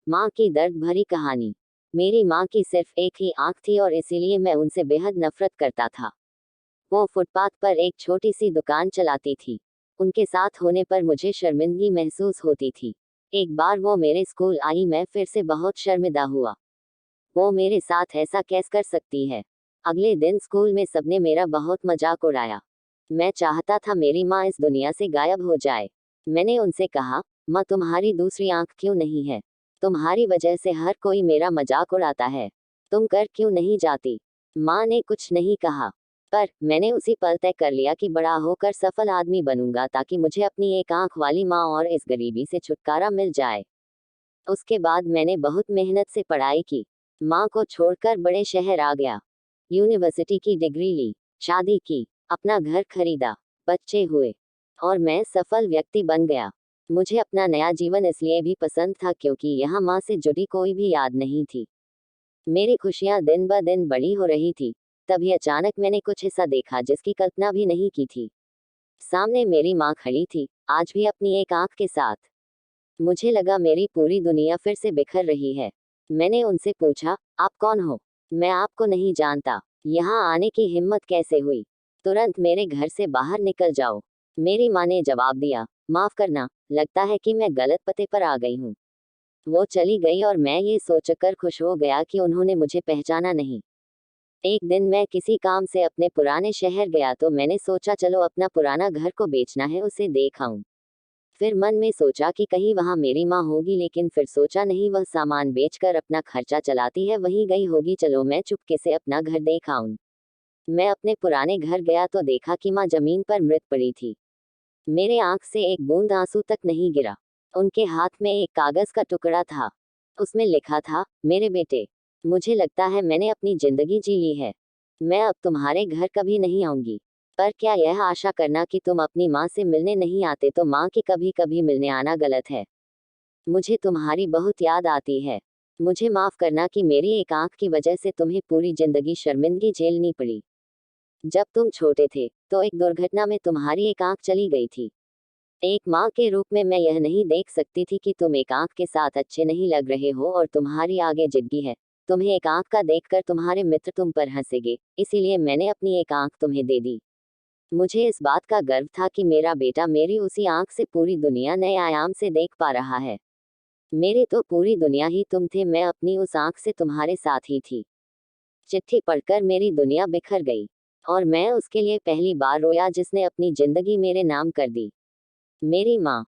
माँ की दर्द भरी कहानी। मेरी माँ की सिर्फ एक ही आंख थी और इसीलिए मैं उनसे बेहद नफरत करता था। वो फुटपाथ पर एक छोटी सी दुकान चलाती थी। उनके साथ होने पर मुझे शर्मिंदगी महसूस होती थी। एक बार वो मेरे स्कूल आई, मैं फिर से बहुत शर्मिंदा हुआ। वो मेरे साथ ऐसा कैसे कर सकती है। अगले दिन स्कूल में सबने मेरा बहुत मजाक उड़ाया। मैं चाहता था मेरी माँ इस दुनिया से गायब हो जाए। मैंने उनसे कहा, माँ तुम्हारी दूसरी आंख क्यों नहीं है? तुम्हारी वजह से हर कोई मेरा मजाक उड़ाता है। तुम कर क्यों नहीं जाती? माँ ने कुछ नहीं कहा। पर मैंने उसी पल तय कर लिया कि बड़ा होकर सफल आदमी बनूंगा ताकि मुझे अपनी एक आंख वाली माँ और इस गरीबी से छुटकारा मिल जाए। उसके बाद मैंने बहुत मेहनत से पढ़ाई की। माँ को छोड़कर बड़े शहर आ गया। यूनिवर्सिटी की डिग्री ली, शादी की, अपना घर खरीदा, बच्चे हुए और मैं सफल व्यक्ति बन गया। मुझे अपना नया जीवन इसलिए भी पसंद था क्योंकि यहाँ माँ से जुड़ी कोई भी याद नहीं थी। मेरी खुशियाँ दिन ब दिन बड़ी हो रही थी। तभी अचानक मैंने कुछ ऐसा देखा जिसकी कल्पना भी नहीं की थी। सामने मेरी माँ खड़ी थी, आज भी अपनी एक आंख के साथ। मुझे लगा मेरी पूरी दुनिया फिर से बिखर रही है। मैंने उनसे पूछा, आप कौन हो? मैं आपको नहीं जानता। यहाँ आने की हिम्मत कैसे हुई? तुरंत मेरे घर से बाहर निकल जाओ। मेरी माँ ने जवाब दिया, माफ करना, लगता है कि मैं गलत पते पर आ गई हूँ। वो चली गई और मैं ये सोचकर खुश हो गया कि उन्होंने मुझे पहचाना नहीं। एक दिन मैं किसी काम से अपने पुराने शहर गया तो मैंने सोचा चलो अपना पुराना घर को बेचना है, उसे देख आऊं। फिर मन में सोचा कि कहीं वहां मेरी माँ होगी, लेकिन फिर सोचा नहीं, वह सामान बेचकर अपना खर्चा चलाती है, वहीं गई होगी, चलो मैं चुपके से अपना घर देख आऊं। मैं अपने पुराने घर गया तो देखा कि माँ जमीन पर मृत पड़ी थी। मेरे आंख से एक बूंद आंसू तक नहीं गिरा। उनके हाथ में एक कागज का टुकड़ा था। उसमें लिखा था, मेरे बेटे, मुझे लगता है मैंने अपनी जिंदगी जी ली है। मैं अब तुम्हारे घर कभी नहीं आऊंगी। पर क्या यह आशा करना कि तुम अपनी माँ से मिलने नहीं आते तो माँ की कभी कभी मिलने आना गलत है। मुझे तुम्हारी बहुत याद आती है। मुझे माफ करना कि मेरी एक आंख की वजह से तुम्हें पूरी जिंदगी शर्मिंदगी झेलनी पड़ी। जब तुम छोटे थे तो एक दुर्घटना में तुम्हारी एक आंख चली गई थी। एक माँ के रूप में मैं यह नहीं देख सकती थी कि तुम एक आंख के साथ अच्छे नहीं लग रहे हो और तुम्हारी आगे जिंदगी है। तुम्हें एक आंख का देखकर तुम्हारे मित्र तुम पर हंसेंगे, इसीलिए मैंने अपनी एक आंख तुम्हें दे दी। मुझे इस बात का गर्व था कि मेरा बेटा मेरी उसी आंख से पूरी दुनिया नए आयाम से देख पा रहा है। मेरे तो पूरी दुनिया ही तुम थे, मैं अपनी उस आंख से तुम्हारे साथ ही थी। चिट्ठी पढ़कर मेरी दुनिया बिखर गई और मैं उसके लिए पहली बार रोया जिसने अपनी जिंदगी मेरे नाम कर दी। मेरी माँ।